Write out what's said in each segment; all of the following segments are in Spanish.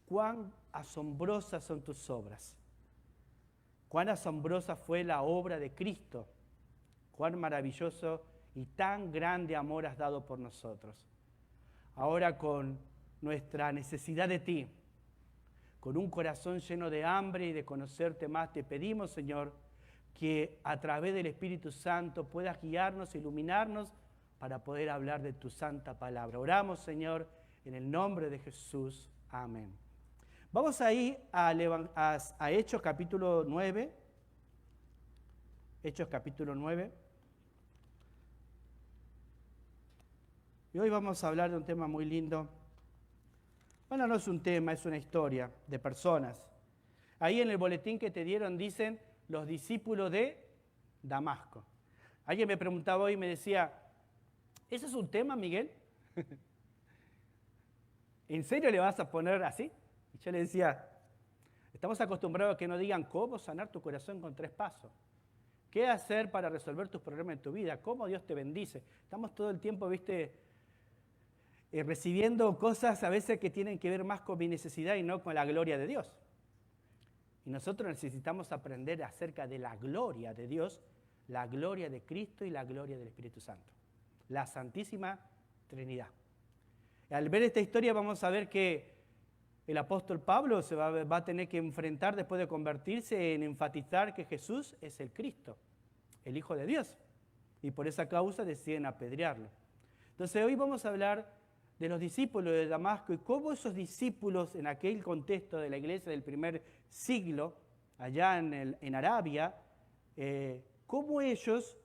cuán asombrosas son tus obras. Cuán asombrosa fue la obra de Cristo. Cuán maravilloso y tan grande amor has dado por nosotros. Ahora con nuestra necesidad de ti, con un corazón lleno de hambre y de conocerte más, te pedimos, Señor, que a través del Espíritu Santo puedas guiarnos, iluminarnos para poder hablar de tu santa palabra. Oramos, Señor, en el nombre de Jesús. Amén. Vamos ahí a Hechos capítulo 9. Hechos capítulo 9. Y hoy vamos a hablar de un tema muy lindo. Bueno, no es un tema, es una historia de personas. Ahí en el boletín que te dieron dicen los discípulos de Damasco. Alguien me preguntaba hoy y me decía, ¿ese es un tema, Miguel? ¿En serio le vas a poner así? Y yo le decía, estamos acostumbrados a que nos digan cómo sanar tu corazón con 3 pasos. ¿Qué hacer para resolver tus problemas en tu vida? ¿Cómo Dios te bendice? Estamos todo el tiempo, recibiendo cosas a veces que tienen que ver más con mi necesidad y no con la gloria de Dios. Y nosotros necesitamos aprender acerca de la gloria de Dios, la gloria de Cristo y la gloria del Espíritu Santo. La Santísima Trinidad. Al ver esta historia vamos a ver que el apóstol Pablo se va a tener que enfrentar después de convertirse en enfatizar que Jesús es el Cristo, el Hijo de Dios. Y por esa causa deciden apedrearlo. Entonces hoy vamos a hablar de los discípulos de Damasco y cómo esos discípulos en aquel contexto de la iglesia del primer siglo, allá en Arabia, cómo ellos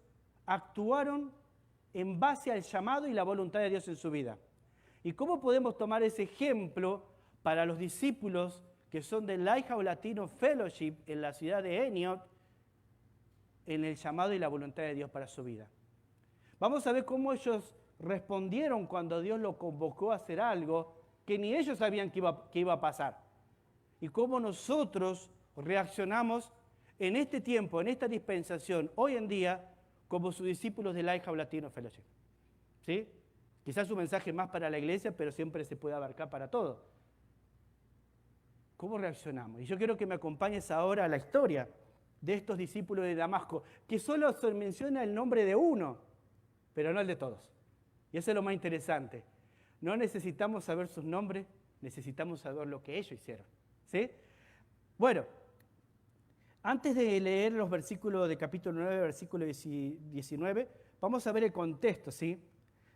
actuaron en base al llamado y la voluntad de Dios en su vida. Y cómo podemos tomar ese ejemplo para los discípulos que son del Lighthouse Latino Fellowship en la ciudad de Eniot, en el llamado y la voluntad de Dios para su vida. Vamos a ver cómo ellos respondieron cuando Dios los convocó a hacer algo que ni ellos sabían que iba a pasar. Y cómo nosotros reaccionamos en este tiempo, en esta dispensación, hoy en día, como sus discípulos del Lighthouse Latino Fellowship. ¿Sí? Quizás un mensaje más para la iglesia, pero siempre se puede abarcar para todo. ¿Cómo reaccionamos? Y yo quiero que me acompañes ahora a la historia de estos discípulos de Damasco, que solo se menciona el nombre de uno, pero no el de todos. Y eso es lo más interesante. No necesitamos saber sus nombres, necesitamos saber lo que ellos hicieron. ¿Sí? Bueno, antes de leer los versículos de capítulo 9, versículo 19, vamos a ver el contexto, ¿sí?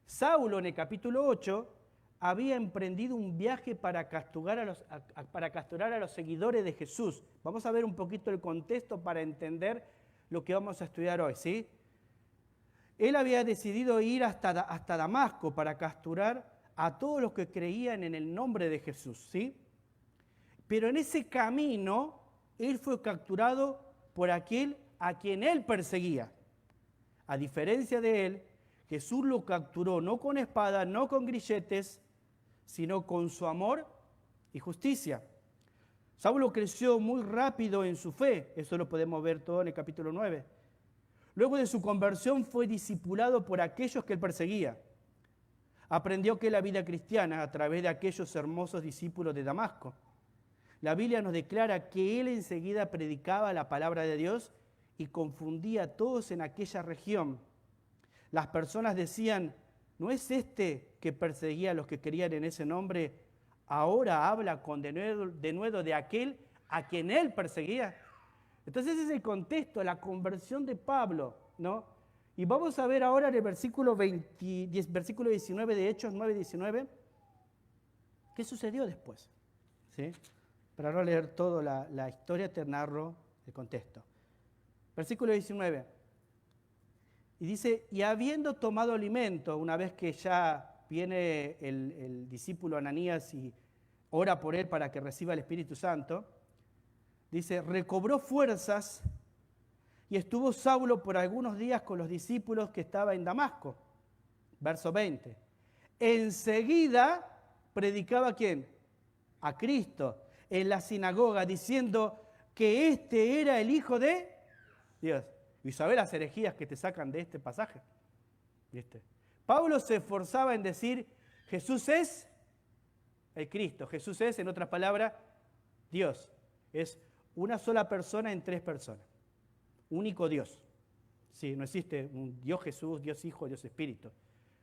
Saulo en el capítulo 8 había emprendido un viaje para capturar a los seguidores de Jesús. Vamos a ver un poquito el contexto para entender lo que vamos a estudiar hoy, ¿sí? Él había decidido ir hasta Damasco para capturar a todos los que creían en el nombre de Jesús, ¿sí? Pero en ese camino, él fue capturado por aquel a quien él perseguía. A diferencia de él, Jesús lo capturó no con espada, no con grilletes, sino con su amor y justicia. Saulo creció muy rápido en su fe, eso lo podemos ver todo en el capítulo 9. Luego de su conversión fue discipulado por aquellos que él perseguía. Aprendió que la vida cristiana a través de aquellos hermosos discípulos de Damasco. La Biblia nos declara que él enseguida predicaba la palabra de Dios y confundía a todos en aquella región. Las personas decían, ¿no es este que perseguía a los que creían en ese nombre? Ahora habla con denuedo de aquel a quien él perseguía. Entonces ese es el contexto, la conversión de Pablo, ¿no? Y vamos a ver ahora en el versículo 19 de Hechos 9:19, ¿qué sucedió después? ¿Sí? Para no leer toda la historia, te narro el contexto. Versículo 19. Y dice, y habiendo tomado alimento, una vez que ya viene el discípulo Ananías y ora por él para que reciba el Espíritu Santo, dice, recobró fuerzas y estuvo Saulo por algunos días con los discípulos que estaba en Damasco. Verso 20. Enseguida predicaba ¿a quién? A Cristo en la sinagoga, diciendo que este era el Hijo de Dios. Y sabés las herejías que te sacan de este pasaje. ¿Viste? Pablo se esforzaba en decir, Jesús es el Cristo. Jesús es, en otras palabras, Dios. Es una sola persona en tres personas. Único Dios. Sí, no existe un Dios Jesús, Dios Hijo, Dios Espíritu.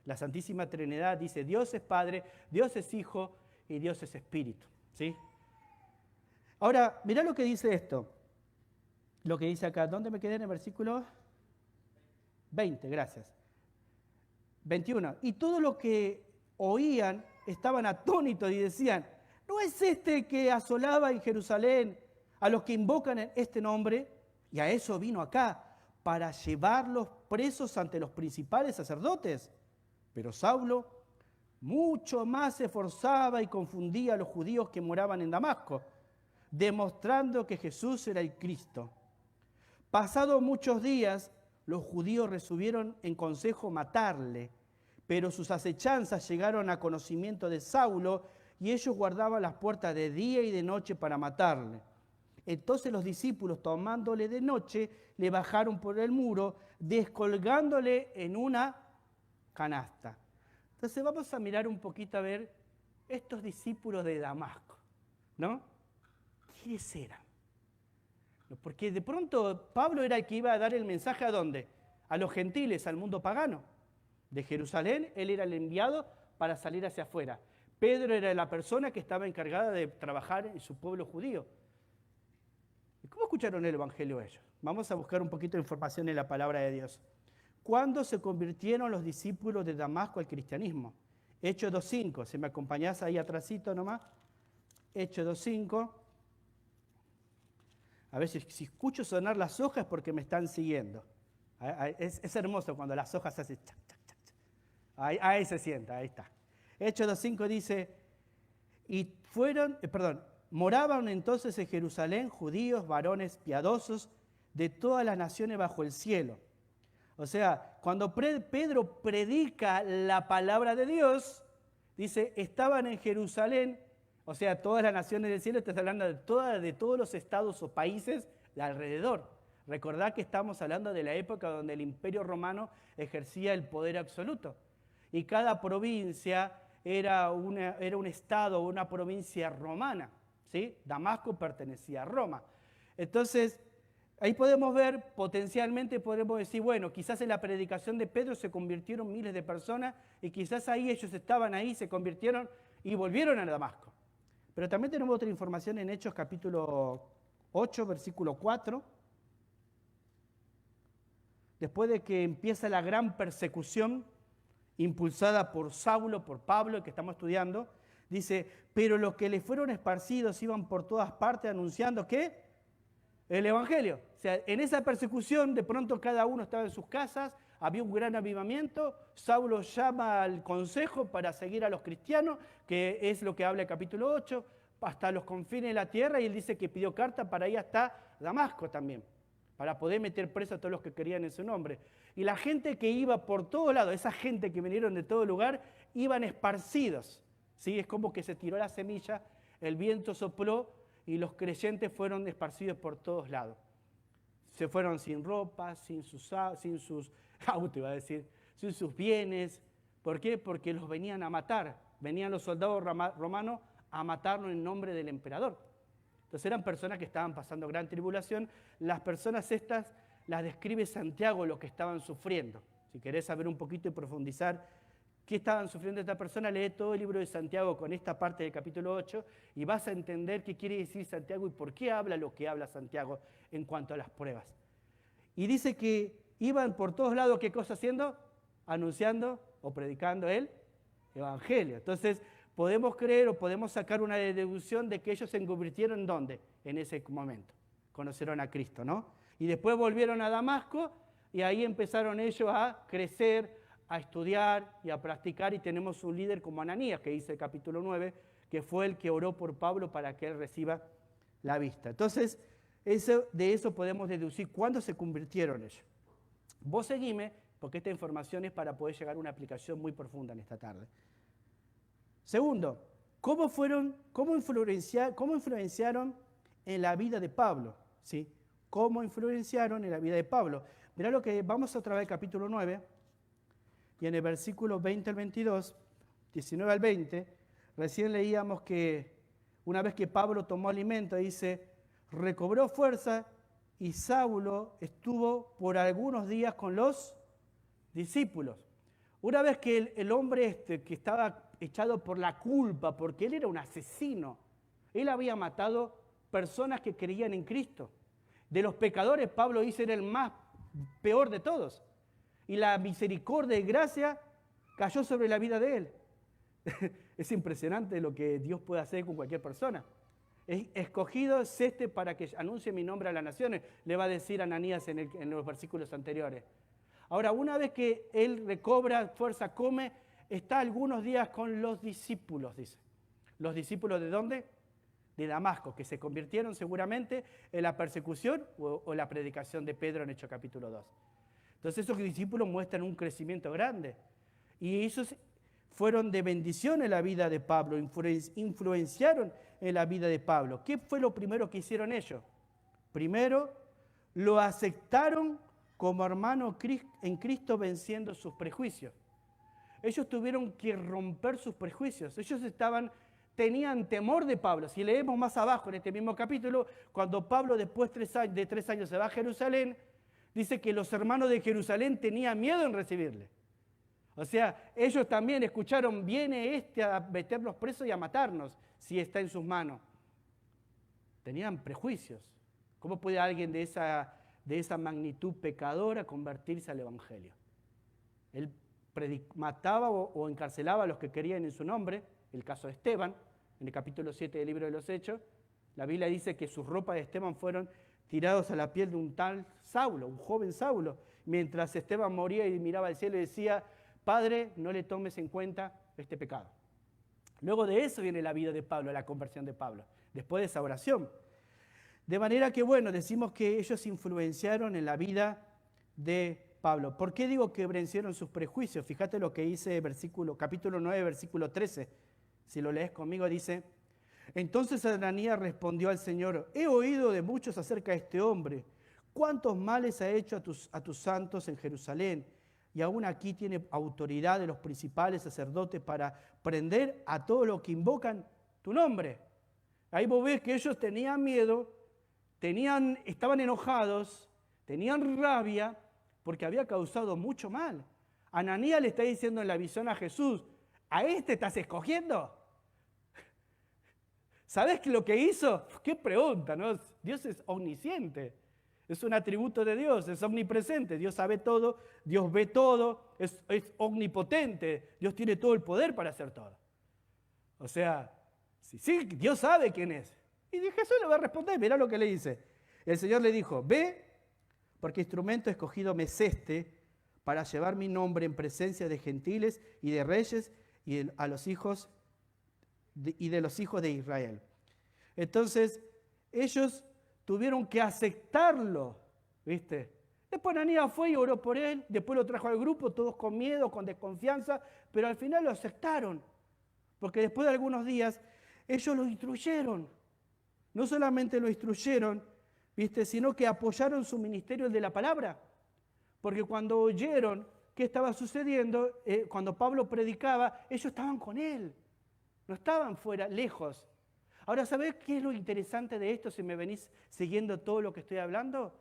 La Santísima Trinidad dice Dios es Padre, Dios es Hijo y Dios es Espíritu. ¿Sí? Ahora, mirá lo que dice esto. Lo que dice acá. ¿Dónde me quedé en el versículo? 20, gracias. 21. Y todos los que oían estaban atónitos y decían, ¿no es este que asolaba en Jerusalén a los que invocan este nombre? Y a eso vino acá, para llevarlos presos ante los principales sacerdotes. Pero Saulo mucho más se esforzaba y confundía a los judíos que moraban en Damasco, demostrando que Jesús era el Cristo. Pasados muchos días, los judíos resolvieron en consejo matarle, pero sus acechanzas llegaron a conocimiento de Saulo y ellos guardaban las puertas de día y de noche para matarle. Entonces los discípulos, tomándole de noche, le bajaron por el muro, descolgándole en una canasta. Entonces vamos a mirar un poquito a ver estos discípulos de Damasco, ¿no? ¿Quiénes eran? Porque de pronto Pablo era el que iba a dar el mensaje ¿a dónde? A los gentiles, al mundo pagano. De Jerusalén, él era el enviado para salir hacia afuera. Pedro era la persona que estaba encargada de trabajar en su pueblo judío. ¿Y cómo escucharon el Evangelio ellos? Vamos a buscar un poquito de información en la palabra de Dios. ¿Cuándo se convirtieron los discípulos de Damasco al cristianismo? Hechos 2.5. Si me acompañás ahí atrásito nomás. Hechos 2.5. A veces si escucho sonar las hojas es porque me están siguiendo. Es hermoso cuando las hojas hacen chac, chac, chac. Ahí se sienta, ahí está. Hechos 2.5 dice, moraban entonces en Jerusalén judíos, varones piadosos de todas las naciones bajo el cielo. O sea, cuando Pedro predica la palabra de Dios, dice, estaban en Jerusalén, o sea, todas las naciones del cielo, estás hablando de todos los estados o países de alrededor. Recordad que estamos hablando de la época donde el Imperio Romano ejercía el poder absoluto. Y cada provincia era un estado o una provincia romana. ¿Sí? Damasco pertenecía a Roma. Entonces, ahí podemos ver, potencialmente podemos decir, bueno, quizás en la predicación de Pedro se convirtieron miles de personas y quizás ahí ellos estaban ahí, se convirtieron y volvieron a Damasco. Pero también tenemos otra información en Hechos capítulo 8, versículo 4. Después de que empieza la gran persecución impulsada por Saulo, por Pablo, el que estamos estudiando, dice, pero los que le fueron esparcidos iban por todas partes anunciando ¿qué? El Evangelio. O sea, en esa persecución de pronto cada uno estaba en sus casas, había un gran avivamiento, Saulo llama al consejo para seguir a los cristianos, que es lo que habla el capítulo 8, hasta los confines de la tierra, y él dice que pidió carta para ir hasta Damasco también, para poder meter preso a todos los que querían en su nombre. Y la gente que iba por todos lados, esa gente que vinieron de todo lugar, iban esparcidos. ¿Sí? Es como que se tiró la semilla, el viento sopló y los creyentes fueron esparcidos por todos lados. Se fueron sin ropa, sin sus autos, iba a decir, sin sus bienes. ¿Por qué? Porque los venían a matar. Venían los soldados romanos a matarlos en nombre del emperador. Entonces eran personas que estaban pasando gran tribulación. Las personas estas las describe Santiago lo que estaban sufriendo. Si querés saber un poquito y profundizar qué estaban sufriendo estas personas, lee todo el libro de Santiago con esta parte del capítulo 8 y vas a entender qué quiere decir Santiago y por qué habla lo que habla Santiago en cuanto a las pruebas. Y dice que iban por todos lados, ¿qué cosa haciendo? Anunciando o predicando el Evangelio. Entonces, podemos creer o podemos sacar una deducción de que ellos se convirtieron ¿en dónde? En ese momento. Conocieron a Cristo, ¿no? Y después volvieron a Damasco y ahí empezaron ellos a crecer, a estudiar y a practicar, y tenemos un líder como Ananías, que dice el capítulo 9, que fue el que oró por Pablo para que él reciba la vista. Entonces, de eso podemos deducir cuándo se convirtieron ellos. Vos seguime, porque esta información es para poder llegar a una aplicación muy profunda en esta tarde. Segundo, ¿cómo influenciaron en la vida de Pablo? ¿Sí? ¿Cómo influenciaron en la vida de Pablo? Mirá lo que vamos otra vez al capítulo 9, y en el versículo 20 al 22, 19 al 20, Recién leíamos que una vez que Pablo tomó alimento, dice, recobró fuerza y Saulo estuvo por algunos días con los discípulos. Una vez que el hombre que estaba echado por la culpa, porque él era un asesino, él había matado personas que creían en Cristo. De los pecadores, Pablo dice, era el más peor de todos. Y la misericordia y gracia cayó sobre la vida de él. Es impresionante lo que Dios puede hacer con cualquier persona. Escogido es para que anuncie mi nombre a las naciones, le va a decir Ananías en los versículos anteriores. Ahora, una vez que él recobra fuerza, come, está algunos días con los discípulos, dice. ¿Los discípulos de dónde? De Damasco, que se convirtieron seguramente en la persecución o la predicación de Pedro en Hechos capítulo 2. Entonces esos discípulos muestran un crecimiento grande. Y esos fueron de bendición en la vida de Pablo, influenciaron en la vida de Pablo. ¿Qué fue lo primero que hicieron ellos? Primero, lo aceptaron como hermano en Cristo, venciendo sus prejuicios. Ellos tuvieron que romper sus prejuicios. Ellos tenían temor de Pablo. Si leemos más abajo en este mismo capítulo, cuando Pablo después de 3 años se va a Jerusalén, dice que los hermanos de Jerusalén tenían miedo en recibirle. O sea, ellos también escucharon, viene a meternos presos y a matarnos, si está en sus manos. Tenían prejuicios. ¿Cómo puede alguien de esa magnitud pecadora convertirse al Evangelio? Él mataba o encarcelaba a los que querían en su nombre, el caso de Esteban, en el capítulo 7 del libro de los Hechos. La Biblia dice que sus ropas de Esteban fueron tirados a la piel de un tal Saulo, un joven Saulo, mientras Esteban moría y miraba al cielo y decía, Padre, no le tomes en cuenta este pecado. Luego de eso viene la vida de Pablo, la conversión de Pablo, después de esa oración. De manera que, decimos que ellos influenciaron en la vida de Pablo. ¿Por qué digo que vencieron sus prejuicios? Fíjate lo que dice capítulo 9, versículo 13. Si lo lees conmigo, dice, entonces Ananías respondió al Señor, he oído de muchos acerca de este hombre, cuántos males ha hecho a tus santos en Jerusalén, y aún aquí tiene autoridad de los principales sacerdotes para prender a todos los que invocan tu nombre. Ahí vos ves que ellos tenían miedo, estaban enojados, tenían rabia, porque había causado mucho mal. Ananías le está diciendo en la visión a Jesús, ¿a este estás escogiendo? ¿Sabés lo que hizo? Qué pregunta, ¿no? Dios es omnisciente. Es un atributo de Dios, es omnipresente. Dios sabe todo, Dios ve todo, es omnipotente. Dios tiene todo el poder para hacer todo. O sea, sí, Dios sabe quién es. Y Jesús le va a responder, mirá lo que le dice. El Señor le dijo, ve, porque instrumento escogido me es este, para llevar mi nombre en presencia de gentiles y de reyes y de los hijos de Israel. Entonces, ellos tuvieron que aceptarlo, ¿viste? Después Ananías fue y oró por él, después lo trajo al grupo, todos con miedo, con desconfianza, pero al final lo aceptaron, porque después de algunos días ellos lo instruyeron. No solamente lo instruyeron, ¿viste? Sino que apoyaron su ministerio, el de la palabra, porque cuando oyeron qué estaba sucediendo, cuando Pablo predicaba, ellos estaban con él, no estaban fuera, lejos. Ahora, ¿sabés qué es lo interesante de esto si me venís siguiendo todo lo que estoy hablando?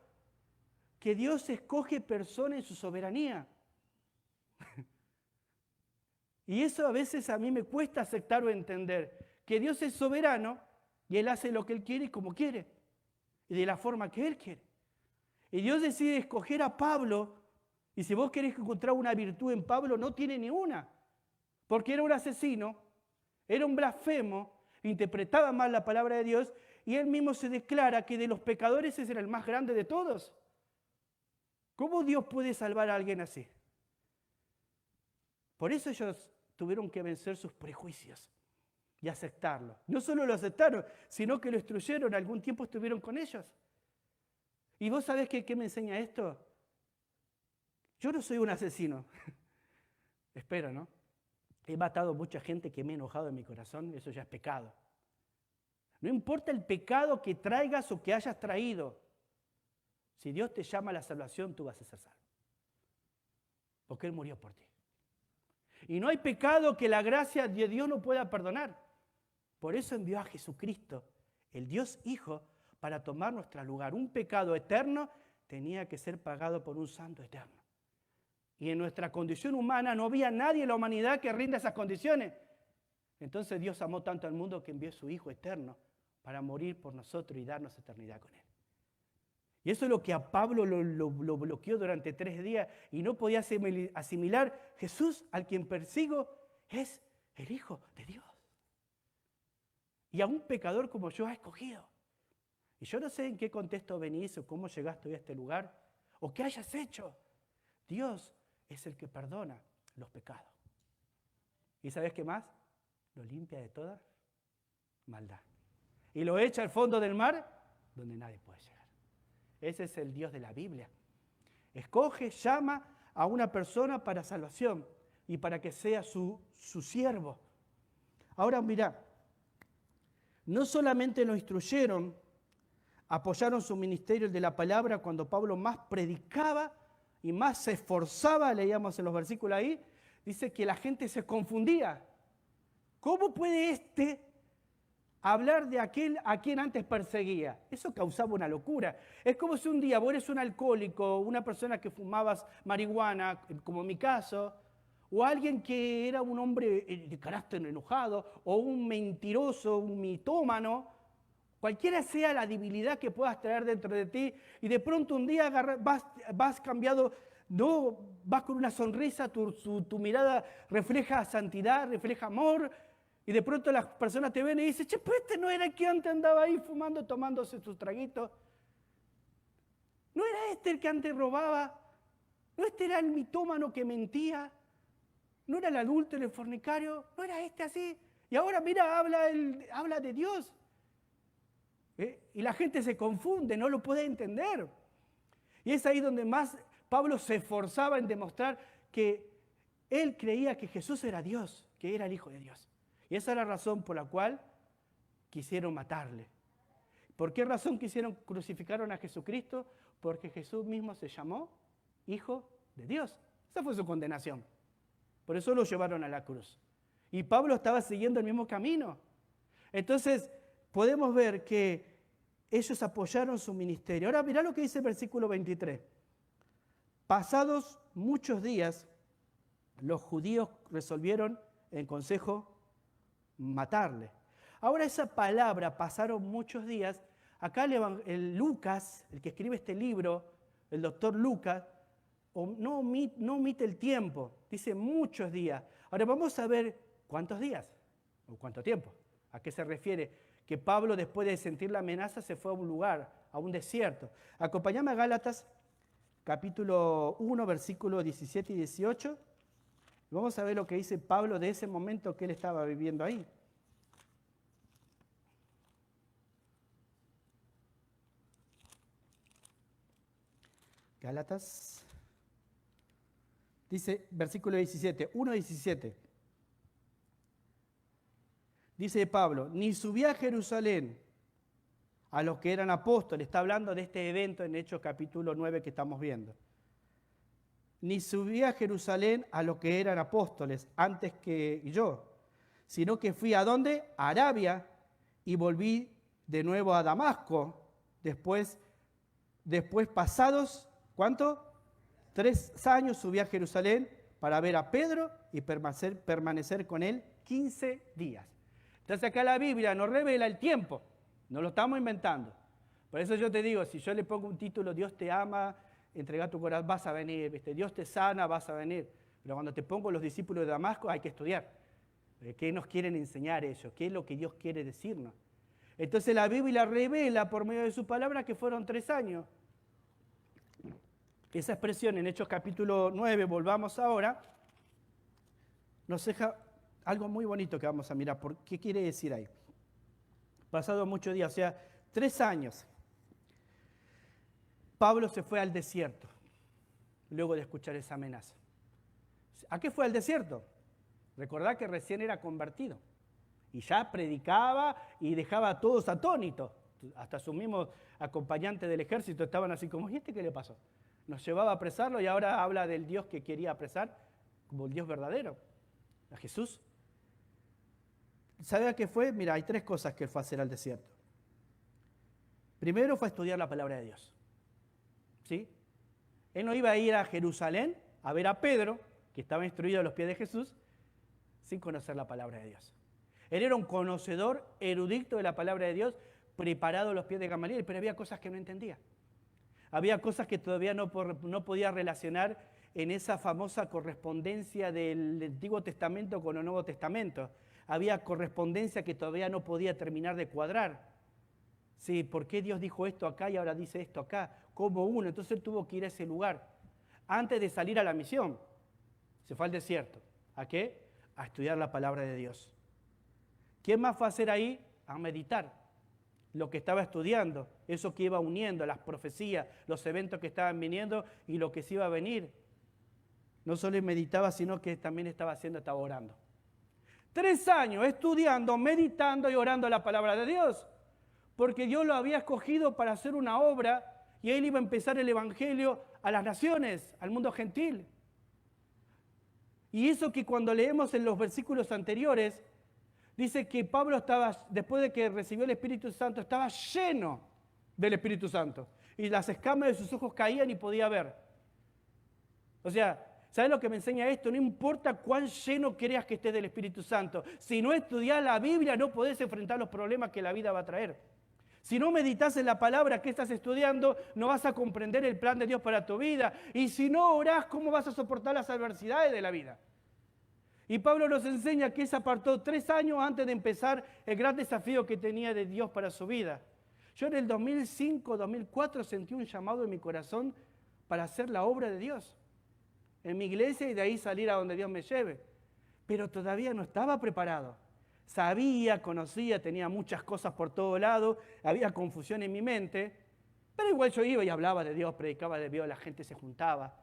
Que Dios escoge personas en su soberanía. Y eso a veces a mí me cuesta aceptar o entender, que Dios es soberano y Él hace lo que Él quiere y como quiere, y de la forma que Él quiere. Y Dios decide escoger a Pablo, y si vos querés encontrar una virtud en Pablo, no tiene ni una, porque era un asesino, era un blasfemo, interpretaba mal la palabra de Dios, y él mismo se declara que de los pecadores ese era el más grande de todos. ¿Cómo Dios puede salvar a alguien así? Por eso ellos tuvieron que vencer sus prejuicios y aceptarlo. No solo lo aceptaron, sino que lo instruyeron, algún tiempo estuvieron con ellos. ¿Y vos sabés qué me enseña esto? Yo no soy un asesino. Espero, ¿no? He matado mucha gente que me ha enojado en mi corazón, eso ya es pecado. No importa el pecado que traigas o que hayas traído, si Dios te llama a la salvación, tú vas a ser salvo. Porque Él murió por ti. Y no hay pecado que la gracia de Dios no pueda perdonar. Por eso envió a Jesucristo, el Dios Hijo, para tomar nuestro lugar. Un pecado eterno tenía que ser pagado por un santo eterno. Y en nuestra condición humana no había nadie en la humanidad que rinda esas condiciones. Entonces Dios amó tanto al mundo que envió a su Hijo eterno para morir por nosotros y darnos eternidad con Él. Y eso es lo que a Pablo lo bloqueó durante 3 días y no podía asimilar. Jesús, al quien persigo, es el Hijo de Dios. Y a un pecador como yo ha escogido. Y yo no sé en qué contexto venís o cómo llegaste hoy a este lugar o qué hayas hecho. Dios es el que perdona los pecados. ¿Y sabes qué más? Lo limpia de toda maldad. Y lo echa al fondo del mar donde nadie puede llegar. Ese es el Dios de la Biblia. Escoge, llama a una persona para salvación y para que sea su siervo. Ahora mirá, no solamente lo instruyeron, apoyaron su ministerio, el de la palabra, cuando Pablo más predicaba y más se esforzaba, leíamos en los versículos ahí, dice que la gente se confundía. ¿Cómo puede hablar de aquel a quien antes perseguía? Eso causaba una locura. Es como si un día vos eres un alcohólico, una persona que fumabas marihuana, como en mi caso, o alguien que era un hombre de carácter enojado, o un mentiroso, un mitómano, cualquiera sea la debilidad que puedas traer dentro de ti, y de pronto un día vas cambiado, no, vas con una sonrisa, tu mirada refleja santidad, refleja amor, y de pronto las personas te ven y dicen, che, pues este no era el que antes andaba ahí fumando, tomándose sus traguitos. ¿No era este el que antes robaba? ¿No este era el mitómano que mentía? ¿No era el adúltero, el fornicario? ¿No era este así? Y ahora mira, habla de Dios. Y la gente se confunde, no lo puede entender. Y es ahí donde más Pablo se esforzaba en demostrar que él creía que Jesús era Dios, que era el Hijo de Dios. Y esa es la razón por la cual quisieron matarle. ¿Por qué razón crucificaron a Jesucristo? Porque Jesús mismo se llamó Hijo de Dios. Esa fue su condenación. Por eso lo llevaron a la cruz. Y Pablo estaba siguiendo el mismo camino. Entonces, podemos ver que ellos apoyaron su ministerio. Ahora, mirá lo que dice el versículo 23. Pasados muchos días, los judíos resolvieron en consejo matarle. Ahora esa palabra, pasaron muchos días, acá el Lucas, el que escribe este libro, el doctor Lucas, no omite el tiempo, dice muchos días. Ahora vamos a ver cuántos días o cuánto tiempo. ¿A qué se refiere? Que Pablo, después de sentir la amenaza, se fue a un lugar, a un desierto. Acompáñame a Gálatas, capítulo 1, versículos 17 y 18. Vamos a ver lo que dice Pablo de ese momento que él estaba viviendo ahí. Gálatas, dice, versículo 17, 1:17. Dice Pablo, ni subí a Jerusalén a los que eran apóstoles. Está hablando de este evento en Hechos capítulo 9 que estamos viendo. Ni subí a Jerusalén a los que eran apóstoles antes que yo, sino que fui ¿a dónde? A Arabia, y volví de nuevo a Damasco. Después pasados, ¿cuánto? 3 años subí a Jerusalén para ver a Pedro y permanecer con él 15 días. Entonces acá la Biblia nos revela el tiempo, no lo estamos inventando. Por eso yo te digo, si yo le pongo un título, Dios te ama, entrega tu corazón, vas a venir, ¿viste? Dios te sana, vas a venir. Pero cuando te pongo los discípulos de Damasco, hay que estudiar. ¿Qué nos quieren enseñar ellos? ¿Qué es lo que Dios quiere decirnos? Entonces la Biblia revela por medio de su palabra que fueron 3 años. Esa expresión en Hechos capítulo 9, volvamos ahora, nos deja algo muy bonito que vamos a mirar. ¿Qué quiere decir ahí? Pasado muchos días, o sea, 3 años. Pablo se fue al desierto, luego de escuchar esa amenaza. ¿A qué fue al desierto? Recordad que recién era convertido. Y ya predicaba y dejaba a todos atónitos. Hasta sus mismos acompañantes del ejército estaban así como, ¿y este qué le pasó? Nos llevaba a apresarlo y ahora habla del Dios que quería apresar como el Dios verdadero, a Jesús. ¿Sabe a qué fue? Mira, hay 3 cosas que él fue a hacer al desierto. Primero fue a estudiar la palabra de Dios. ¿Sí? Él no iba a ir a Jerusalén a ver a Pedro, que estaba instruido a los pies de Jesús, sin conocer la palabra de Dios. Él era un conocedor erudito de la palabra de Dios, preparado a los pies de Gamaliel, pero había cosas que no entendía. Había cosas que todavía no podía relacionar en esa famosa correspondencia del Antiguo Testamento con el Nuevo Testamento. Había correspondencia que todavía no podía terminar de cuadrar. Sí, ¿por qué Dios dijo esto acá y ahora dice esto acá? Como uno. Entonces él tuvo que ir a ese lugar antes de salir a la misión. Se fue al desierto. ¿A qué? A estudiar la palabra de Dios. ¿Qué más fue a hacer ahí? A meditar lo que estaba estudiando, eso que iba uniendo, las profecías, los eventos que estaban viniendo y lo que se iba a venir. No solo meditaba, sino que también estaba orando. 3 años estudiando, meditando y orando la palabra de Dios, porque Dios lo había escogido para hacer una obra y él iba a empezar el evangelio a las naciones, al mundo gentil. Y eso que cuando leemos en los versículos anteriores, dice que Pablo estaba, después de que recibió el Espíritu Santo, estaba lleno del Espíritu Santo. Y las escamas de sus ojos caían y podía ver. O sea, ¿sabes lo que me enseña esto? No importa cuán lleno creas que estés del Espíritu Santo. Si no estudias la Biblia, no podés enfrentar los problemas que la vida va a traer. Si no meditas en la palabra que estás estudiando, no vas a comprender el plan de Dios para tu vida. Y si no orás, ¿cómo vas a soportar las adversidades de la vida? Y Pablo nos enseña que se apartó 3 años antes de empezar el gran desafío que tenía de Dios para su vida. Yo en el 2005, 2004 sentí un llamado en mi corazón para hacer la obra de Dios en mi iglesia y de ahí salir a donde Dios me lleve. Pero todavía no estaba preparado. Sabía, conocía, tenía muchas cosas por todo lado, había confusión en mi mente, pero igual yo iba y hablaba de Dios, predicaba de Dios, la gente se juntaba.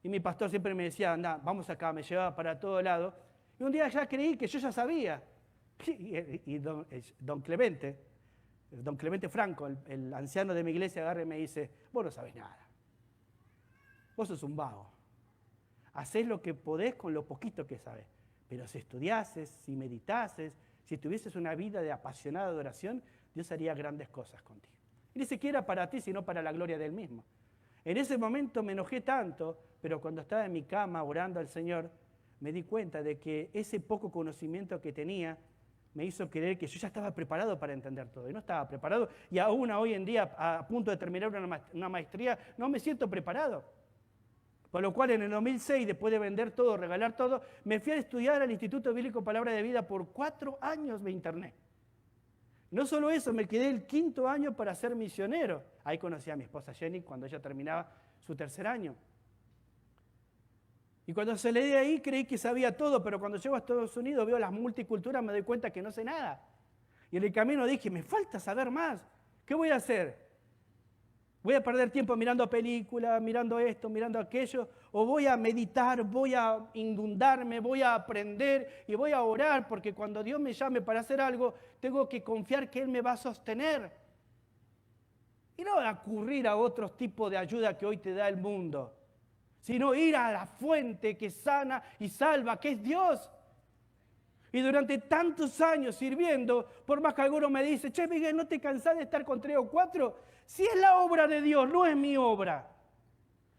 Y mi pastor siempre me decía, anda, vamos acá, me llevaba para todo lado. Y un día ya creí que yo ya sabía. Y don Clemente Franco, el anciano de mi iglesia, agarra y me dice, vos no sabés nada. Vos sos un vago. Hacés lo que podés con lo poquito que sabés. Pero si estudiases, si meditases, si tuvieses una vida de apasionada adoración, Dios haría grandes cosas contigo. Y ni siquiera para ti, sino para la gloria de Él mismo. En ese momento me enojé tanto, pero cuando estaba en mi cama orando al Señor, me di cuenta de que ese poco conocimiento que tenía me hizo creer que yo ya estaba preparado para entender todo. Y no estaba preparado. Y aún hoy en día, a punto de terminar una maestría, no me siento preparado. Por lo cual en el 2006, después de vender todo, regalar todo, me fui a estudiar al Instituto Bíblico Palabra de Vida por 4 años de internet. No solo eso, me quedé el 5.º año para ser misionero. Ahí conocí a mi esposa Jenny cuando ella terminaba su 3er año. Y cuando salí de ahí creí que sabía todo, pero cuando llego a Estados Unidos veo las multiculturas, me doy cuenta que no sé nada. Y en el camino dije, me falta saber más. ¿Qué voy a hacer? ¿Voy a perder tiempo mirando películas, mirando esto, mirando aquello? ¿O voy a meditar, voy a inundarme, voy a aprender y voy a orar? Porque cuando Dios me llame para hacer algo, tengo que confiar que Él me va a sostener. Y no acudir a otros tipos de ayuda que hoy te da el mundo, sino ir a la fuente que sana y salva, que es Dios. Y durante tantos años sirviendo, por más que alguno me dice, che, Miguel, ¿no te cansás de estar con 3 o 4? Si es la obra de Dios, no es mi obra.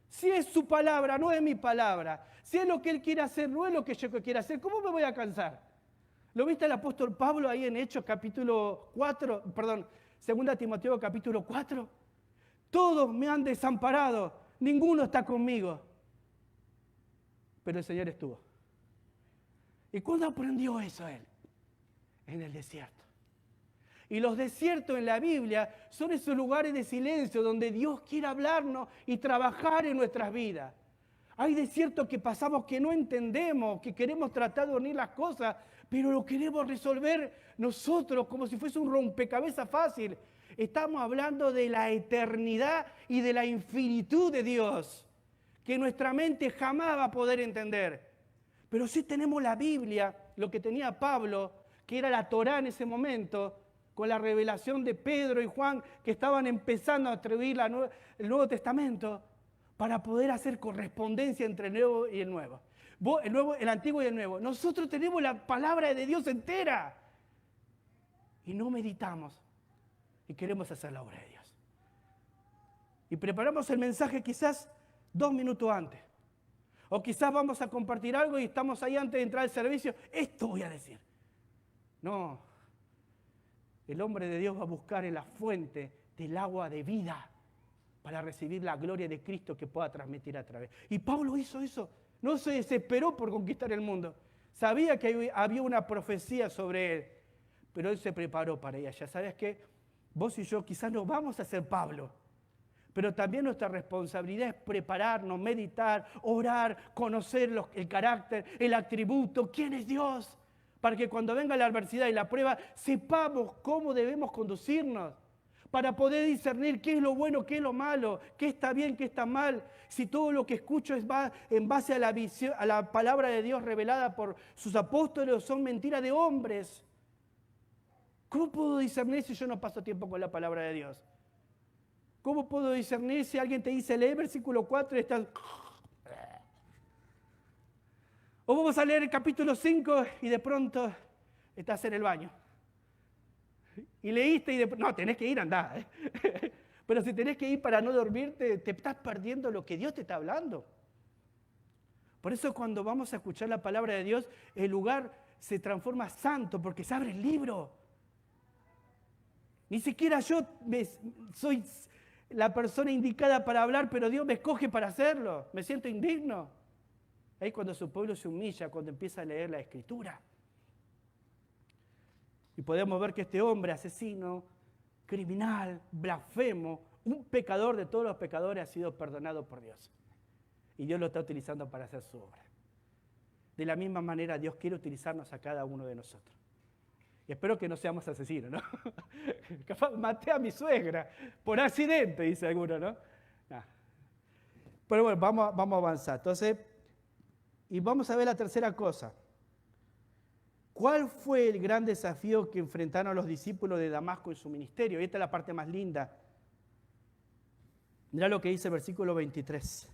Si es su palabra, no es mi palabra. Si es lo que Él quiere hacer, no es lo que yo quiero hacer. ¿Cómo me voy a cansar? ¿Lo viste el apóstol Pablo ahí en Hechos capítulo 4? Perdón, 2 Timoteo capítulo 4. Todos me han desamparado, ninguno está conmigo. Pero el Señor estuvo. ¿Y cuándo aprendió eso él? En el desierto. Y los desiertos en la Biblia son esos lugares de silencio donde Dios quiere hablarnos y trabajar en nuestras vidas. Hay desiertos que pasamos que no entendemos, que queremos tratar de unir las cosas, pero lo queremos resolver nosotros como si fuese un rompecabezas fácil. Estamos hablando de la eternidad y de la infinitud de Dios, que nuestra mente jamás va a poder entender. Pero sí tenemos la Biblia, lo que tenía Pablo, que era la Torá en ese momento, con la revelación de Pedro y Juan, que estaban empezando a escribir el Nuevo Testamento, para poder hacer correspondencia entre el Nuevo y el Nuevo. Vos, el Antiguo y el Nuevo. Nosotros tenemos la palabra de Dios entera. Y no meditamos. Y queremos hacer la obra de Dios. Y preparamos el mensaje quizás 2 minutos antes. O quizás vamos a compartir algo y estamos ahí antes de entrar al servicio. Esto voy a decir. No. El hombre de Dios va a buscar en la fuente del agua de vida para recibir la gloria de Cristo que pueda transmitir a través. Y Pablo hizo eso. No se desesperó por conquistar el mundo. Sabía que había una profecía sobre él, pero él se preparó para ella. Ya sabes que vos y yo quizás no vamos a ser Pablo, pero también nuestra responsabilidad es prepararnos, meditar, orar, conocer el carácter, el atributo, quién es Dios, para que cuando venga la adversidad y la prueba sepamos cómo debemos conducirnos, para poder discernir qué es lo bueno, qué es lo malo, qué está bien, qué está mal. Si todo lo que escucho es en base a la visión, a la palabra de Dios revelada por sus apóstoles, o son mentiras de hombres. ¿Cómo puedo discernir si yo no paso tiempo con la palabra de Dios? ¿Cómo puedo discernir si alguien te dice, lee versículo 4 y estás... O vamos a leer el capítulo 5 y de pronto estás en el baño. Y leíste y no, tenés que ir, andá. Pero si tenés que ir para no dormirte, te estás perdiendo lo que Dios te está hablando. Por eso cuando vamos a escuchar la palabra de Dios, el lugar se transforma santo porque se abre el libro. Ni siquiera yo soy la persona indicada para hablar, pero Dios me escoge para hacerlo. Me siento indigno. Ahí cuando su pueblo se humilla, cuando empieza a leer la Escritura. Y podemos ver que este hombre asesino, criminal, blasfemo, un pecador de todos los pecadores ha sido perdonado por Dios. Y Dios lo está utilizando para hacer su obra. De la misma manera Dios quiere utilizarnos a cada uno de nosotros. Y espero que no seamos asesinos, ¿no? Capaz maté a mi suegra por accidente, dice alguno, ¿no? Nah. Pero bueno, vamos a avanzar. Entonces, y vamos a ver la tercera cosa. ¿Cuál fue el gran desafío que enfrentaron los discípulos de Damasco en su ministerio? Y esta es la parte más linda. Mirá lo que dice el versículo 23.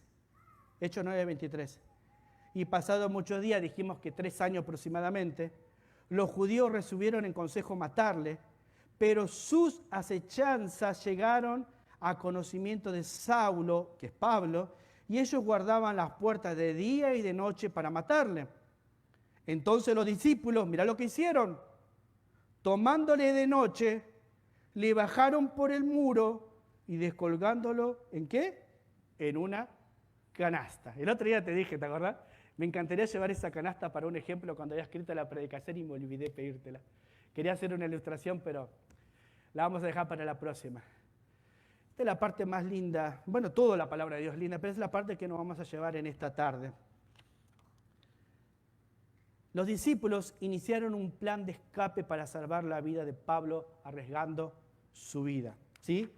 Hechos 9:23. Y pasados muchos días, dijimos que 3 años aproximadamente, los judíos resolvieron en consejo matarle, pero sus acechanzas llegaron a conocimiento de Saulo, que es Pablo, y ellos guardaban las puertas de día y de noche para matarle. Entonces los discípulos, mirá lo que hicieron, tomándole de noche, le bajaron por el muro y descolgándolo, ¿en qué? En una canasta. El otro día te dije, ¿te acordás? Me encantaría llevar esa canasta para un ejemplo cuando había escrito la predicación y me olvidé pedírtela. Quería hacer una ilustración, pero la vamos a dejar para la próxima. Esta es la parte más linda, bueno, toda la palabra de Dios es linda, pero es la parte que nos vamos a llevar en esta tarde. Los discípulos iniciaron un plan de escape para salvar la vida de Pablo, arriesgando su vida. ¿Sí?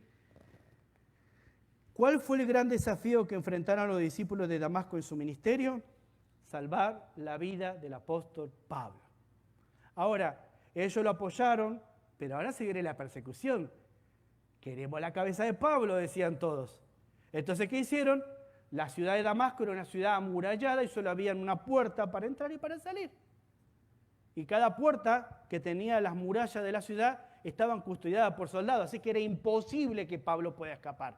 ¿Cuál fue el gran desafío que enfrentaron los discípulos de Damasco en su ministerio? Salvar la vida del apóstol Pablo. Ahora, ellos lo apoyaron, pero ahora se viene la persecución. Queremos la cabeza de Pablo, decían todos. Entonces, ¿qué hicieron? La ciudad de Damasco era una ciudad amurallada y solo había una puerta para entrar y para salir. Y cada puerta que tenía las murallas de la ciudad estaban custodiadas por soldados, así que era imposible que Pablo pueda escapar.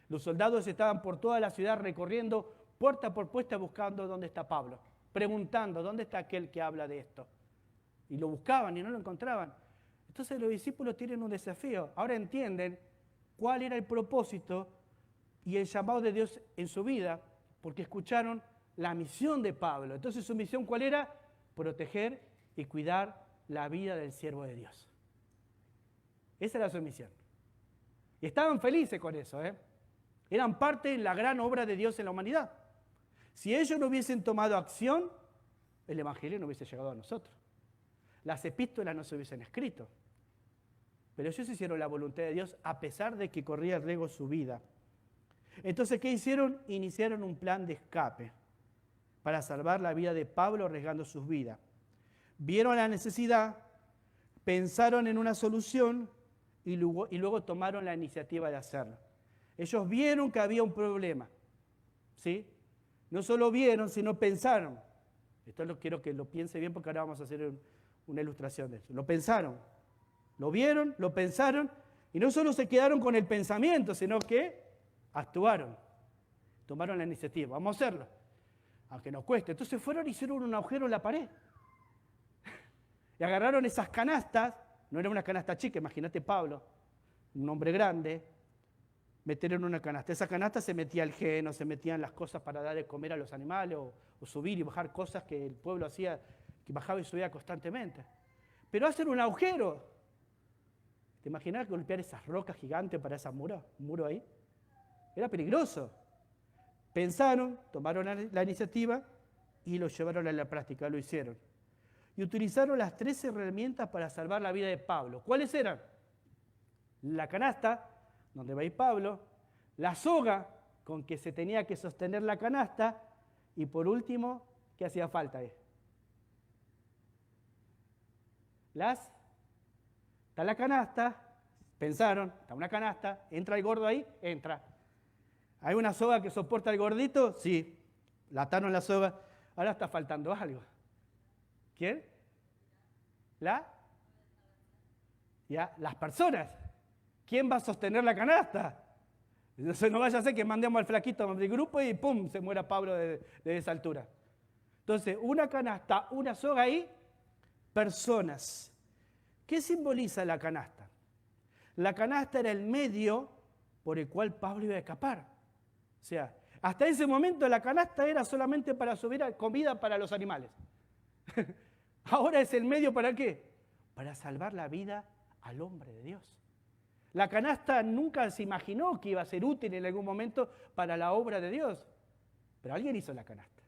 Los soldados estaban por toda la ciudad recorriendo puerta por puerta buscando dónde está Pablo, preguntando dónde está aquel que habla de esto. Y lo buscaban y no lo encontraban. Entonces los discípulos tienen un desafío. Ahora entienden cuál era el propósito y el llamado de Dios en su vida, porque escucharon la misión de Pablo. Entonces su misión, ¿cuál era? Proteger y cuidar la vida del siervo de Dios. Esa era su misión. Y estaban felices con eso, Eran parte de la gran obra de Dios en la humanidad. Si ellos no hubiesen tomado acción, el Evangelio no hubiese llegado a nosotros. Las epístolas no se hubiesen escrito. Pero ellos hicieron la voluntad de Dios a pesar de que corría riesgo su vida. Entonces, ¿qué hicieron? Iniciaron un plan de escape para salvar la vida de Pablo arriesgando sus vidas. Vieron la necesidad, pensaron en una solución y luego tomaron la iniciativa de hacerlo. Ellos vieron que había un problema, ¿sí? No solo vieron, sino pensaron. Esto lo quiero que lo piense bien porque ahora vamos a hacer una ilustración de eso. Lo pensaron, lo vieron, lo pensaron y no solo se quedaron con el pensamiento, sino que actuaron, tomaron la iniciativa. Vamos a hacerlo, aunque nos cueste. Entonces fueron y hicieron un agujero en la pared y agarraron esas canastas, no era una canasta chica, imagínate Pablo, un hombre grande, meter en una canasta. Esa canasta se metía el heno, se metían las cosas para dar de comer a los animales o subir y bajar cosas que el pueblo hacía, que bajaba y subía constantemente. Pero hacen un agujero. ¿Te imaginas golpear esas rocas gigantes para ese muro ahí? Era peligroso. Pensaron, tomaron la iniciativa y lo llevaron a la práctica, lo hicieron. Y utilizaron las 3 herramientas para salvar la vida de Pablo. ¿Cuáles eran? La canasta, donde va a ir Pablo, la soga con que se tenía que sostener la canasta y por último, ¿qué hacía falta ahí? Está la canasta, pensaron, está una canasta, entra el gordo ahí, entra. ¿Hay una soga que soporta al gordito? Sí, la ataron la soga, ahora está faltando algo. ¿Quién? Las personas. ¿Quién va a sostener la canasta? Entonces no vaya a ser que mandemos al flaquito del grupo y ¡pum! Se muera Pablo de esa altura. Entonces, una canasta, una soga ahí, personas. ¿Qué simboliza la canasta? La canasta era el medio por el cual Pablo iba a escapar. O sea, hasta ese momento la canasta era solamente para subir comida para los animales. Ahora es el medio ¿para qué? Para salvar la vida al hombre de Dios. La canasta nunca se imaginó que iba a ser útil en algún momento para la obra de Dios. Pero alguien hizo la canasta.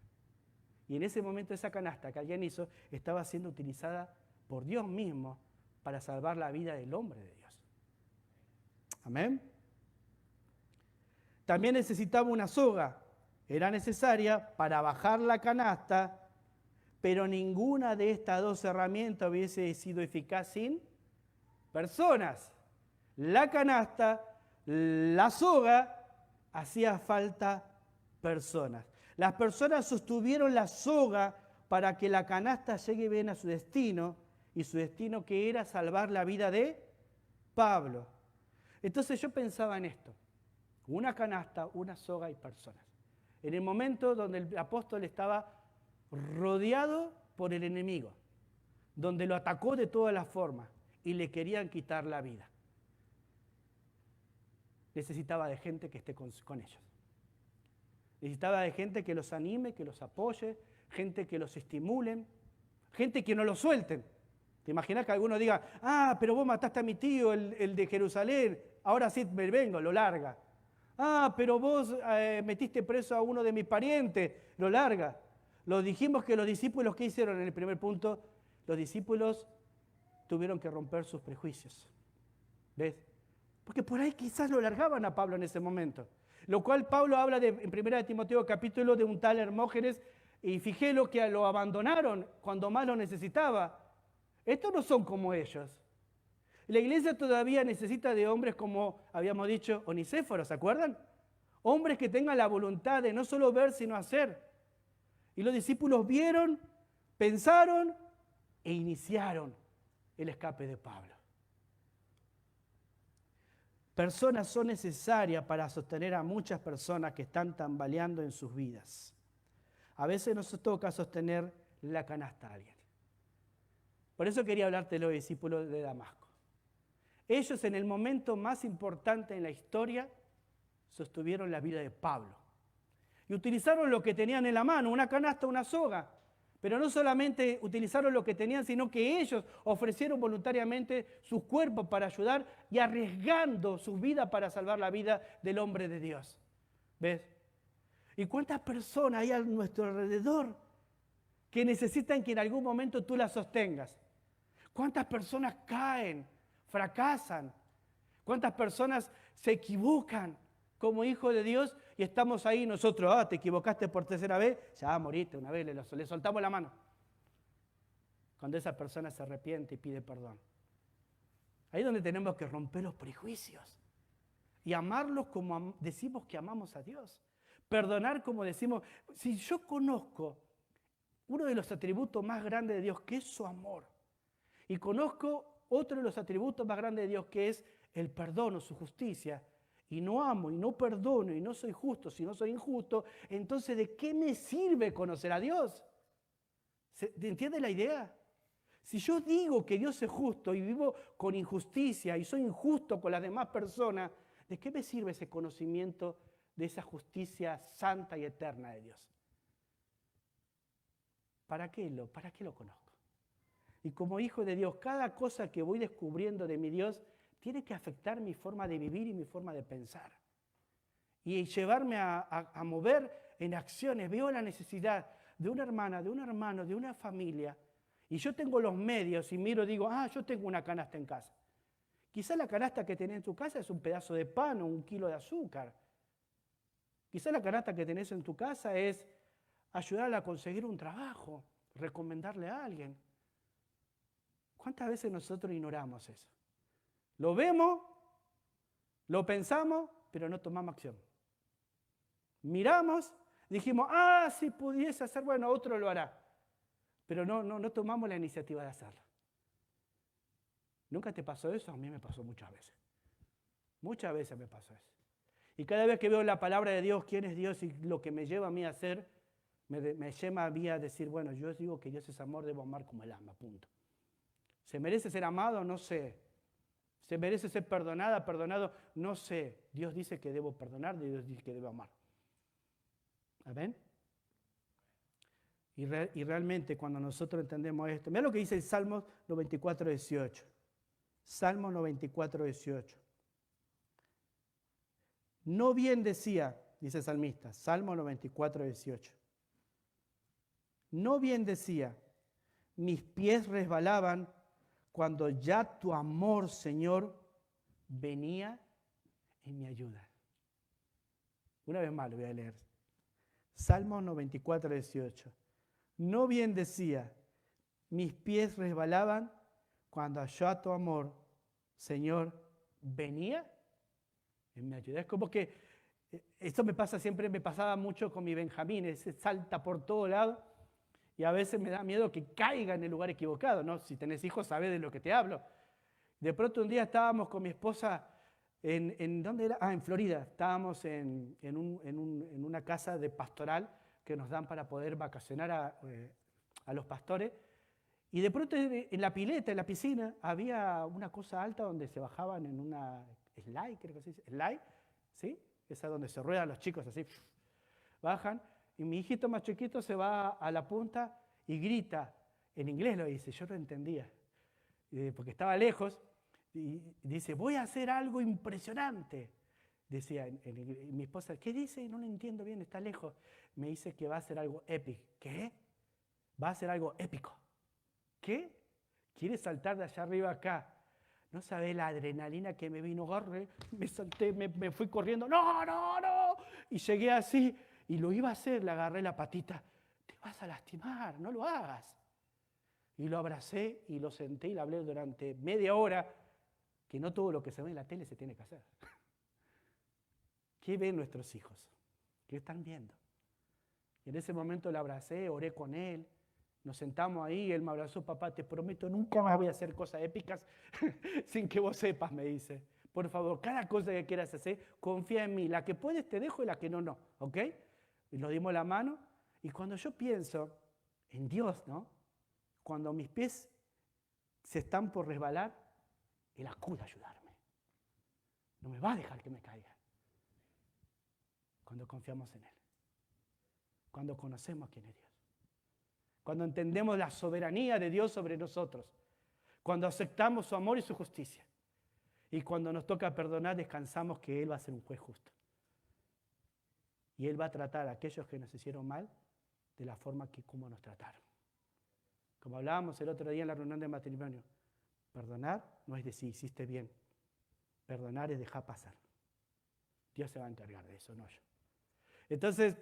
Y en ese momento esa canasta que alguien hizo estaba siendo utilizada por Dios mismo para salvar la vida del hombre de Dios. Amén. También necesitaba una soga. Era necesaria para bajar la canasta, pero ninguna de estas 2 herramientas hubiese sido eficaz sin personas. La canasta, la soga, hacía falta personas. Las personas sostuvieron la soga para que la canasta llegue bien a su destino, y su destino que era salvar la vida de Pablo. Entonces yo pensaba en esto, una canasta, una soga y personas. En el momento donde el apóstol estaba rodeado por el enemigo, donde lo atacó de todas las formas y le querían quitar la vida. Necesitaba de gente que esté con ellos. Necesitaba de gente que los anime, que los apoye, gente que los estimulen, gente que no los suelten. ¿Te imaginas que alguno diga, pero vos mataste a mi tío, el de Jerusalén, ahora sí me vengo, lo larga? Pero vos metiste preso a uno de mis parientes, lo larga. Lo dijimos que los discípulos, ¿qué hicieron en el primer punto? Los discípulos tuvieron que romper sus prejuicios. ¿Ves? Porque por ahí quizás lo largaban a Pablo en ese momento. Lo cual Pablo habla en 1 Timoteo capítulo de un tal Hermógenes, y fijélo que lo abandonaron cuando más lo necesitaba. Estos no son como ellos. La iglesia todavía necesita de hombres como habíamos dicho, Onicéforos, ¿se acuerdan? Hombres que tengan la voluntad de no solo ver, sino hacer. Y los discípulos vieron, pensaron e iniciaron el escape de Pablo. Personas son necesarias para sostener a muchas personas que están tambaleando en sus vidas. A veces nos toca sostener la canasta a alguien. Por eso quería hablarte de los discípulos de Damasco. Ellos en el momento más importante en la historia sostuvieron la vida de Pablo. Y utilizaron lo que tenían en la mano, una canasta, una soga. Pero no solamente utilizaron lo que tenían, sino que ellos ofrecieron voluntariamente sus cuerpos para ayudar y arriesgando su vida para salvar la vida del hombre de Dios. ¿Ves? ¿Y cuántas personas hay a nuestro alrededor que necesitan que en algún momento tú las sostengas? ¿Cuántas personas caen, fracasan? ¿Cuántas personas se equivocan como hijos de Dios y estamos ahí nosotros, te equivocaste por 3ª vez, ya moriste una vez, le soltamos la mano? Cuando esa persona se arrepiente y pide perdón. Ahí es donde tenemos que romper los prejuicios y amarlos como decimos que amamos a Dios. Perdonar como decimos. Si yo conozco uno de los atributos más grandes de Dios, que es su amor. Y conozco otro de los atributos más grandes de Dios, que es el perdón o su justicia. Y no amo, y no perdono, y no soy justo, si no soy injusto, entonces ¿de qué me sirve conocer a Dios? ¿Entiende la idea? Si yo digo que Dios es justo y vivo con injusticia y soy injusto con las demás personas, ¿de qué me sirve ese conocimiento de esa justicia santa y eterna de Dios? ¿Para qué lo conozco? Y como hijo de Dios, cada cosa que voy descubriendo de mi Dios tiene que afectar mi forma de vivir y mi forma de pensar. Y llevarme a mover en acciones. Veo la necesidad de una hermana, de un hermano, de una familia. Y yo tengo los medios y miro y digo, yo tengo una canasta en casa. Quizá la canasta que tenés en tu casa es un pedazo de pan o 1 kilo de azúcar. Quizá la canasta que tenés en tu casa es ayudarla a conseguir un trabajo, recomendarle a alguien. ¿Cuántas veces nosotros ignoramos eso? Lo vemos, lo pensamos, pero no tomamos acción. Miramos, dijimos, si pudiese hacer, bueno, otro lo hará. Pero no tomamos la iniciativa de hacerlo. ¿Nunca te pasó eso? A mí me pasó muchas veces. Muchas veces me pasó eso. Y cada vez que veo la palabra de Dios, quién es Dios y lo que me lleva a mí a hacer, me lleva a mí a decir, bueno, yo digo que Dios es amor, debo amar como Él ama, punto. ¿Se merece ser amado? No sé. ¿Se merece ser perdonado? No sé. Dios dice que debo perdonar, Dios dice que debo amar. ¿Amén? Y realmente cuando nosotros entendemos esto, mira lo que dice el Salmo 94, 18. Salmo 94, 18. No bien decía, dice el salmista, Salmo 94, 18. No bien decía, mis pies resbalaban cuando ya tu amor, Señor, venía en mi ayuda. Una vez más lo voy a leer. Salmo 94, 18. No bien decía, mis pies resbalaban cuando ya tu amor, Señor, venía en mi ayuda. Es como que esto me pasaba mucho con mi Benjamín, se salta por todo lado y a veces me da miedo que caiga en el lugar equivocado, ¿no? Si tenés hijos sabés de lo que te hablo. De pronto un día estábamos con mi esposa ¿dónde era? En Florida. Estábamos en una casa de pastoral que nos dan para poder vacacionar a los pastores. Y de pronto en la pileta, en la piscina, había una cosa alta donde se bajaban en una slide, creo que se dice, slide, ¿sí? Esa donde se ruedan los chicos así, bajan, y mi hijito más chiquito se va a la punta y grita, en inglés lo dice, yo no entendía, porque estaba lejos, y dice, voy a hacer algo impresionante. Decía mi esposa, ¿qué dice? No lo entiendo bien, está lejos. Me dice que va a hacer algo épico. ¿Qué? Va a hacer algo épico. ¿Qué? ¿Quiere saltar de allá arriba acá? No sabe la adrenalina que me vino, agarré, me salté, me fui corriendo, no. Y llegué así, y lo iba a hacer, le agarré la patita. Te vas a lastimar, no lo hagas. Y lo abracé y lo senté y le hablé durante media hora, que no todo lo que se ve en la tele se tiene que hacer. ¿Qué ven nuestros hijos? ¿Qué están viendo? Y en ese momento le abracé, oré con él, nos sentamos ahí, él me abrazó, papá, te prometo, nunca más voy a hacer cosas épicas sin que vos sepas, me dice. Por favor, cada cosa que quieras hacer, confía en mí. La que puedes te dejo y la que no, ¿ok? Y nos dimos la mano, y cuando yo pienso en Dios, ¿no? Cuando mis pies se están por resbalar, Él acude a ayudarme. No me va a dejar que me caiga. Cuando confiamos en Él. Cuando conocemos quién es Dios. Cuando entendemos la soberanía de Dios sobre nosotros. Cuando aceptamos su amor y su justicia. Y cuando nos toca perdonar, descansamos que Él va a ser un juez justo. Y Él va a tratar a aquellos que nos hicieron mal de la forma como nos trataron. Como hablábamos el otro día en la reunión de matrimonio, perdonar no es decir, hiciste bien. Perdonar es dejar pasar. Dios se va a encargar de eso, no yo. Entonces,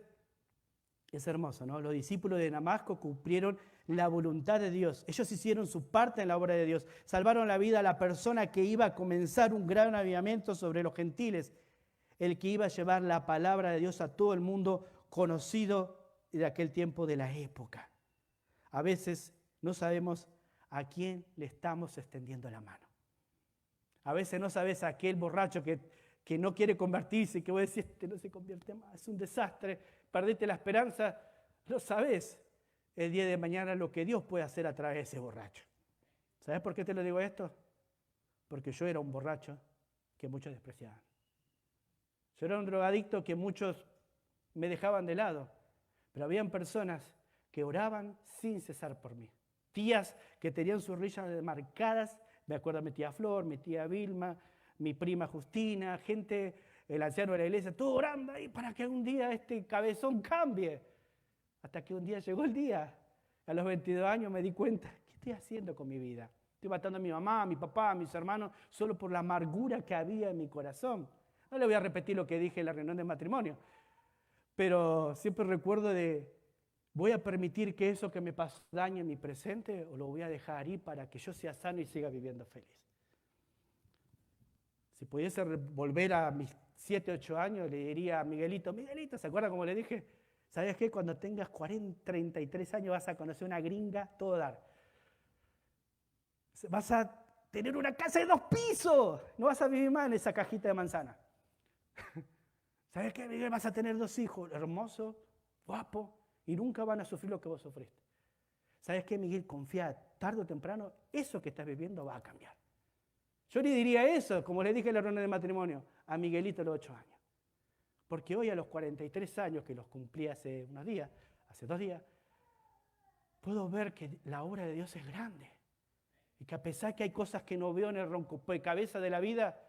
es hermoso, ¿no? Los discípulos de Damasco cumplieron la voluntad de Dios. Ellos hicieron su parte en la obra de Dios. Salvaron la vida a la persona que iba a comenzar un gran avivamiento sobre los gentiles. El que iba a llevar la palabra de Dios a todo el mundo conocido de aquel tiempo de la época. a veces no sabemos a quién le estamos extendiendo la mano. A veces no sabes a aquel borracho que no quiere convertirse, que vos decís, este no se convierte más, es un desastre, perdiste la esperanza. No sabes el día de mañana lo que Dios puede hacer a través de ese borracho. ¿Sabes por qué te lo digo esto? Porque yo era un borracho que muchos despreciaban. Yo era un drogadicto que muchos me dejaban de lado, pero habían personas que oraban sin cesar por mí. Tías que tenían sus rodillas marcadas, me acuerdo de mi tía Flor, mi tía Vilma, mi prima Justina, gente, el anciano de la iglesia, todo orando ahí para que un día este cabezón cambie. Hasta que un día llegó el día. A los 22 años me di cuenta, ¿qué estoy haciendo con mi vida? Estoy matando a mi mamá, a mi papá, a mis hermanos, solo por la amargura que había en mi corazón. No le voy a repetir lo que dije en la reunión de matrimonio, pero siempre recuerdo ¿voy a permitir que eso que me pasó dañe en mi presente o lo voy a dejar ahí para que yo sea sano y siga viviendo feliz? Si pudiese volver a mis 7, 8 años, le diría a Miguelito, Miguelito, ¿se acuerda cómo le dije? ¿Sabes qué? Cuando tengas 40, 33 años vas a conocer una gringa, todo dar. Vas a tener una casa de 2 pisos. No vas a vivir más en esa cajita de manzana. ¿Sabes qué, Miguel? Vas a tener 2 hijos, hermosos, guapos, y nunca van a sufrir lo que vos sufriste. ¿Sabes qué, Miguel? Confía, tarde o temprano, eso que estás viviendo va a cambiar. Yo le diría eso, como le dije en la reunión de matrimonio, a Miguelito a los 8 años. Porque hoy a los 43 años, que los cumplí hace unos días, hace 2 días, puedo ver que la obra de Dios es grande. Y que a pesar que hay cosas que no veo en el rompecabezas de la vida,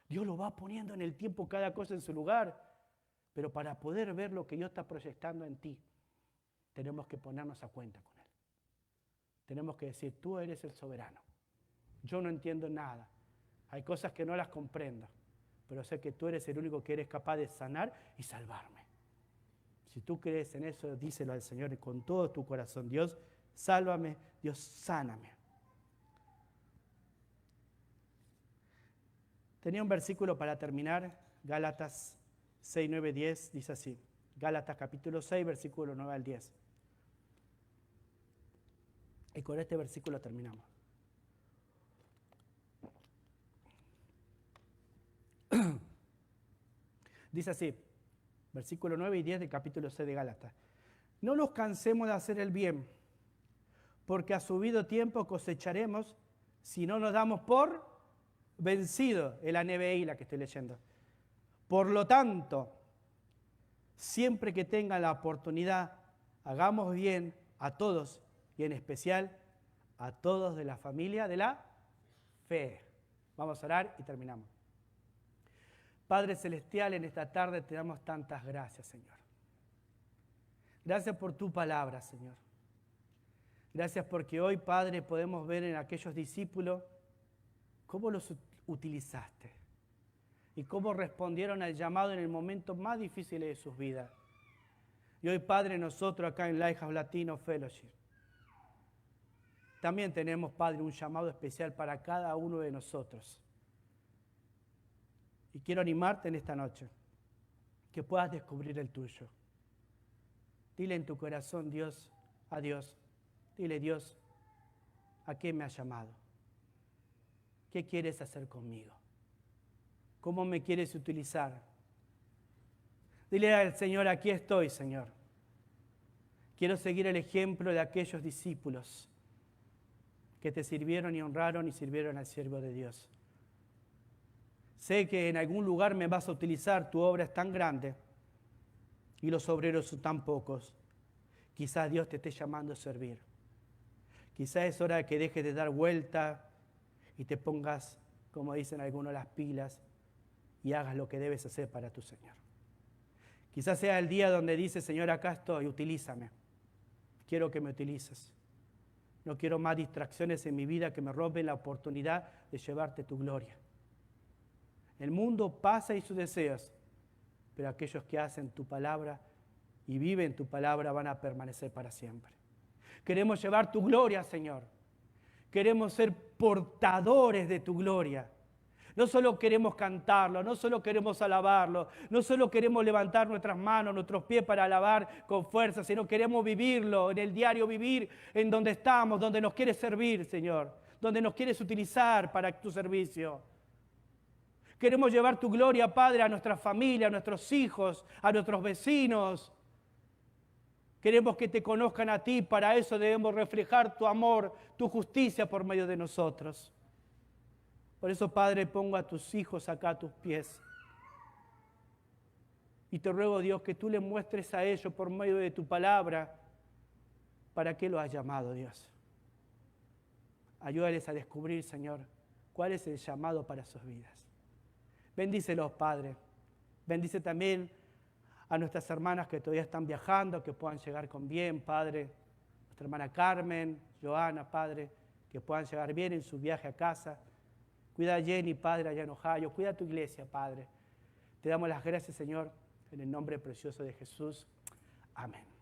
Dios lo va poniendo en el tiempo cada cosa en su lugar. Pero para poder ver lo que Dios está proyectando en ti, tenemos que ponernos a cuenta con Él. Tenemos que decir, tú eres el soberano. Yo no entiendo nada. Hay cosas que no las comprendo, pero sé que tú eres el único que eres capaz de sanar y salvarme. Si tú crees en eso, díselo al Señor con todo tu corazón. Dios, sálvame. Dios, sáname. Tenía un versículo para terminar, Gálatas 6, 9, 10, dice así. Gálatas capítulo 6, versículo 9 al 10. Y con este versículo terminamos. Dice así, versículo 9 y 10 del capítulo 6 de Gálatas. No nos cansemos de hacer el bien, porque a su debido tiempo cosecharemos si no nos damos por vencido, el NBI la que estoy leyendo. Por lo tanto, siempre que tengan la oportunidad, hagamos bien a todos y en especial a todos de la familia de la fe. Vamos a orar y terminamos. Padre Celestial, en esta tarde te damos tantas gracias, Señor. Gracias por tu palabra, Señor. Gracias porque hoy, Padre, podemos ver en aquellos discípulos cómo los utilizaste y cómo respondieron al llamado en el momento más difícil de sus vidas. Y hoy, Padre, nosotros acá en Lighthouse Latino Fellowship también tenemos, Padre, un llamado especial para cada uno de nosotros. Y quiero animarte en esta noche, que puedas descubrir el tuyo. Dile en tu corazón, Dios, a Dios. Dile, Dios, ¿a qué me has llamado? ¿Qué quieres hacer conmigo? ¿Cómo me quieres utilizar? Dile al Señor, aquí estoy, Señor. Quiero seguir el ejemplo de aquellos discípulos que te sirvieron y honraron y sirvieron al siervo de Dios. Sé que en algún lugar me vas a utilizar, tu obra es tan grande y los obreros son tan pocos. Quizás Dios te esté llamando a servir. Quizás es hora de que dejes de dar vuelta y te pongas, como dicen algunos, las pilas y hagas lo que debes hacer para tu Señor. Quizás sea el día donde dices, Señor, acá estoy, utilízame. Quiero que me utilices. No quiero más distracciones en mi vida que me roben la oportunidad de llevarte tu gloria. El mundo pasa y sus deseos, pero aquellos que hacen tu palabra y viven tu palabra van a permanecer para siempre. Queremos llevar tu gloria, Señor. Queremos ser portadores de tu gloria. No solo queremos cantarlo, no solo queremos alabarlo, no solo queremos levantar nuestras manos, nuestros pies para alabar con fuerza, sino queremos vivirlo en el diario vivir, en donde estamos, donde nos quieres servir, Señor, donde nos quieres utilizar para tu servicio. Queremos llevar tu gloria, Padre, a nuestra familia, a nuestros hijos, a nuestros vecinos. Queremos que te conozcan a ti, para eso debemos reflejar tu amor, tu justicia por medio de nosotros. Por eso, Padre, pongo a tus hijos acá a tus pies. Y te ruego, Dios, que tú les muestres a ellos por medio de tu palabra para qué los has llamado, Dios. Ayúdales a descubrir, Señor, cuál es el llamado para sus vidas. Bendícelos, Padre. Bendice también a nuestras hermanas que todavía están viajando, que puedan llegar con bien, Padre. Nuestra hermana Carmen, Joana, Padre, que puedan llegar bien en su viaje a casa. Cuida a Jenny, Padre, allá en Ohio. Cuida a tu iglesia, Padre. Te damos las gracias, Señor, en el nombre precioso de Jesús. Amén.